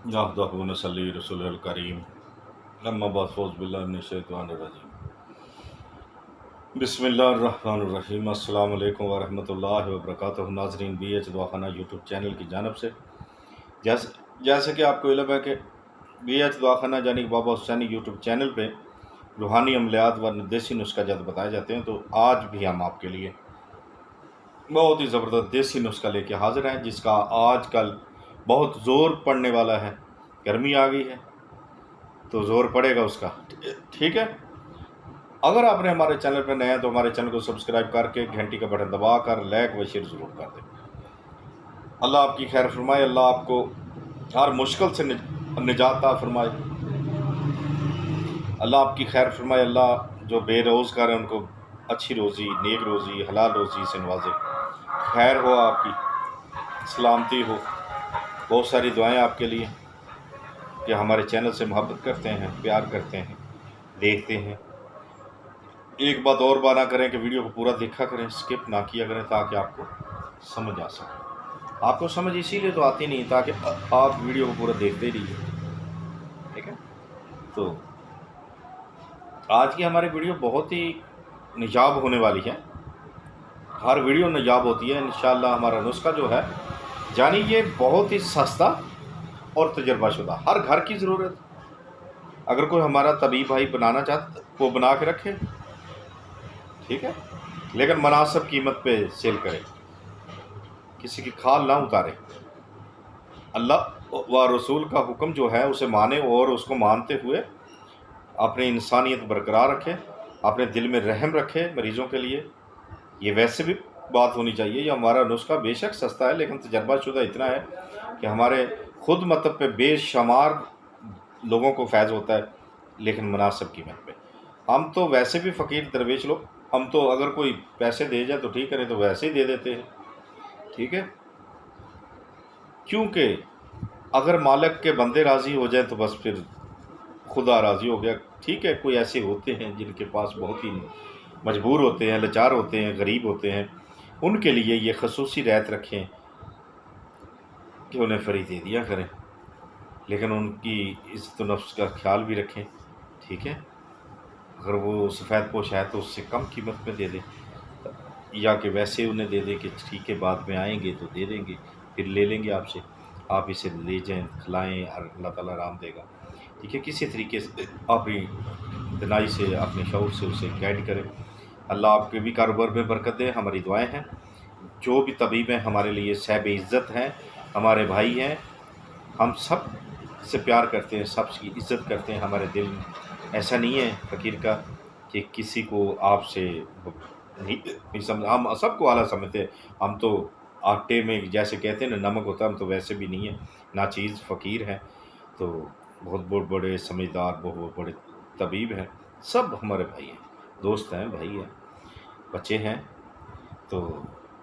नहमदुहु व नसल्ली रसूलिल करीम अम्मा बाद फ़ौज़ बिल्लाहि मिनश शैतानिर रजीम बिस्मिल्लाहिर्रहमानिर्रहीम अस्सलामु अलैकुम व रहमतुल्लाहि व बरकातुहू। नाज़रीन, BH दवाख़ाना यूट्यूब चैनल की जानिब से जैसे जैसे कि आपको इल्म है कि BH दवाख़ाना यानी कि बाबा हुसैनी यूट्यूब चैनल पे रूहानी अमलियात व देसी नुस्खा जब बताए जाते हैं, तो आज भी हम आपके लिए बहुत ही ज़बरदस्त देसी नुस्खा लेके हाज़िर हैं, जिसका आजकल बहुत ज़ोर पड़ने वाला है। गर्मी आ गई है तो ज़ोर पड़ेगा उसका। ठीक है। अगर आपने हमारे चैनल पर नए हैं तो हमारे चैनल को सब्सक्राइब करके घंटी का बटन दबा कर लाइक व शेयर ज़रूर कर दें। अल्लाह आपकी खैर फरमाए, अल्लाह आपको हर मुश्किल से निजात फरमाए, अल्लाह आपकी खैर फरमाए। अल्लाह जो बेरोज़गार हैं उनको अच्छी रोज़ी, नेक रोज़ी, हलाल रोज़ी से नवाजे। खैर हो, आपकी सलामती हो। बहुत सारी दुआएं आपके लिए कि हमारे चैनल से मोहब्बत करते हैं, प्यार करते हैं, देखते हैं। एक बात और बाना करें कि वीडियो को पूरा देखा करें, स्किप ना किया करें, ताकि आपको समझ आ सके। आपको समझ इसीलिए तो आती नहीं ताकि आप वीडियो को पूरा देखते ही रहिए। ठीक है। तो आज की हमारी वीडियो बहुत ही निजाब होने वाली है। हर वीडियो निजाब होती है इंशाअल्लाह। हमारा नुस्खा जो है, यानी ये बहुत ही सस्ता और तजर्बाशुदा, हर घर की ज़रूरत। अगर कोई हमारा तबीब भाई बनाना चाहता वो बना के रखे, ठीक है, लेकिन मुनासिब कीमत पे सेल करे, किसी की खाल ना उतारे। अल्लाह व रसूल का हुक्म जो है उसे माने और उसको मानते हुए अपनी इंसानियत बरकरार रखे, अपने दिल में रहम रखे मरीज़ों के लिए। ये वैसे भी बात होनी चाहिए। ये हमारा नुस्खा बेशक सस्ता है, लेकिन तजर्बाशुदा इतना है कि हमारे खुद मतलब पे बेशुमार लोगों को फैज़ होता है, लेकिन मुनासिब कीमत पे। हम तो वैसे भी फ़कीर दरवेश लोग, हम तो अगर कोई पैसे दे जाए तो ठीक है, नहीं तो वैसे ही दे देते हैं। ठीक है। क्योंकि अगर मालिक के बंदे राज़ी हो जाए तो बस फिर खुदा राज़ी हो गया। ठीक है। कोई ऐसे होते हैं जिनके पास बहुत ही मजबूर होते हैं, लाचार होते हैं, गरीब होते हैं, उनके लिए ये खसूसी रियायत रखें कि उन्हें फ्री दे दिया करें, लेकिन उनकी इज़्ज़त नफ्स का ख्याल भी रखें। ठीक है। अगर वो सफ़ेद पोश है तो उससे कम कीमत में दे दें, या कि वैसे उन्हें दे दें कि ठीक है बाद में आएंगे तो दे देंगे, फिर ले लेंगे आपसे, आप इसे ले जाएँ, खिलाएँ और अल्लाह ताला आराम देगा। ठीक है। किसी तरीके से अपनी दिनाई से, अपने शऊर से उसे गाइड करें। अल्लाह आपके भी कारोबार में बरकत दे। हमारी दुआएं हैं। जो भी तबीब हैं हमारे लिए साहिब इज़्ज़त हैं, हमारे भाई हैं। हम सब से प्यार करते हैं, सबकी इज़्ज़त करते हैं। हमारे दिल में ऐसा नहीं है फ़कीर का कि किसी को आपसे नहीं समझ, हम सबको आला समझते हैं। हम तो आटे में जैसे कहते हैं ना नमक होता है, हम तो वैसे भी नहीं है ना चीज़। फ़कीर हैं तो बहुत बड़े समझदार, बहुत बड़े तबीब हैं। सब हमारे भाई हैं, दोस्त हैं, भाई हैं, बच्चे हैं। तो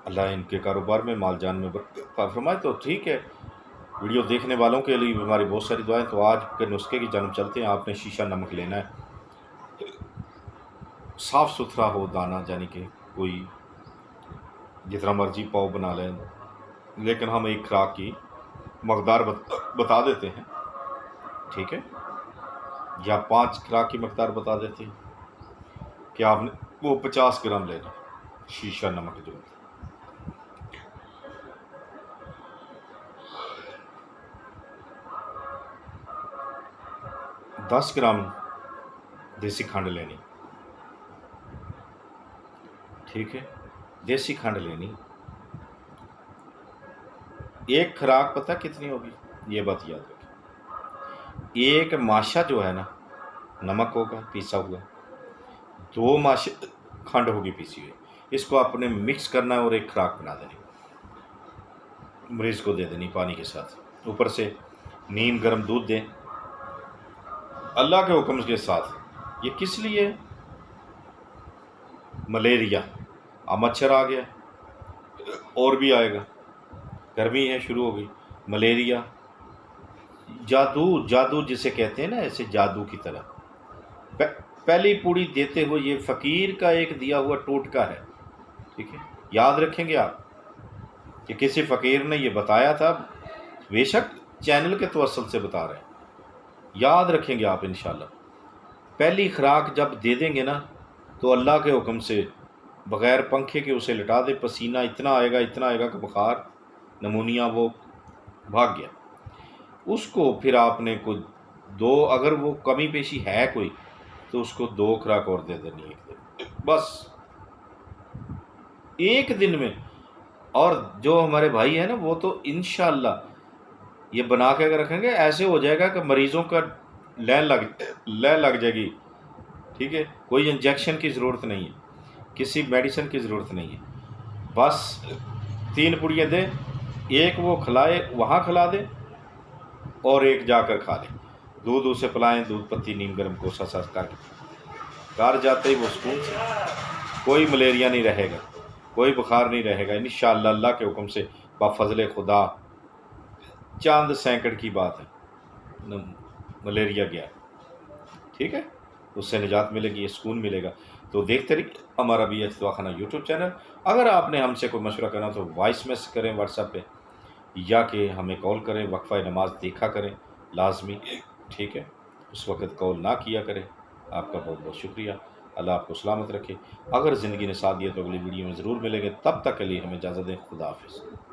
अल्लाह इनके कारोबार में, माल जान में बरकत फरमाए। तो ठीक है, वीडियो देखने वालों के लिए हमारी बहुत सारी दुआएं। तो आज के नुस्खे की जानब चलते हैं। आपने शीशा नमक लेना है, साफ़ सुथरा हो दाना, यानी कि कोई जितना मर्जी पाव बना लें, लेकिन हम एक खुराक की मकदार बता देते हैं। ठीक है। या 5 खुराक की मकदार बता देते हैं कि आपने वो 50 ग्राम लेना शीशा नमक जो है। 10 ग्राम देसी खंड लेनी। ठीक है। देसी खंड लेनी। एक खुराक पता कितनी होगी, ये बात याद रखें। एक माशा जो है ना, नमक होगा पिसा हुआ, 2 माशे खंड होगी पीसी हुई। इसको आपने मिक्स करना है और एक खुराक बना देनी, मरीज़ को दे देनी पानी के साथ। ऊपर से नीम गर्म दूध दें अल्लाह के हुक्म के साथ। ये किस लिए? मलेरिया, मच्छर आ गया और भी आएगा, गर्मी है शुरू हो गई, मलेरिया, जादू, जादू जिसे कहते हैं ना, ऐसे जादू की तरह। पहली पूड़ी देते हुए ये फ़कीर का एक दिया हुआ टोटका है। ठीक है। याद रखेंगे आप कि किसी फ़कीर ने ये बताया था। बेशक चैनल के तवसल से बता रहे हैं, याद रखेंगे आप इंशाल्लाह। पहली खुराक जब दे देंगे ना तो अल्लाह के हुक्म से बग़ैर पंखे के उसे लिटा दे, पसीना इतना आएगा कि बुखार नमूनिया वो भाग गया। उसको फिर आपने कुछ दो, अगर वो कमी पेशी है कोई तो उसको 2 खुराक और दे देनी एक दिन, बस एक दिन में। और जो हमारे भाई है ना वो तो इंशाल्लाह ये बना के अगर रखेंगे ऐसे हो जाएगा कि मरीज़ों का लैन लग जाएगी। ठीक है, कोई इंजेक्शन की ज़रूरत नहीं है, किसी मेडिसिन की ज़रूरत नहीं है, बस 3 पुड़ियाँ दे, एक वो खिलाए वहाँ खिला दे और एक जाकर खा ले। दूध उसे पिलाएं, दूध पत्ती नीम गर्म कोसा सा करके घर जाते ही वो सुकून से, कोई मलेरिया नहीं रहेगा, कोई बुखार नहीं रहेगा इंशाअल्लाह। अल्लाह के हुक्म से बाफजल खुदा चांद सैकड़ की बात है मलेरिया गया, ठीक है, उससे निजात मिलेगी, सुकून मिलेगा। तो देखते रहिए हमारा BH दवाखाना यूट्यूब चैनल। अगर आपने हमसे कोई मशवरा करना तो वॉइस मैसेज करें व्हाट्सएप पे, या कि हमें कॉल करें, वक्फ़ा नमाज देखा करें लाजमी, ठीक है, उस वक़्त कॉल ना किया करें। आपका बहुत बहुत शुक्रिया, अल्लाह आपको सलामत रखे। अगर ज़िंदगी ने साथ दिया तो अगली वीडियो में ज़रूर मिलेंगे, तब तक के लिए हमें इजाज़त दें। खुदा हाफिज़।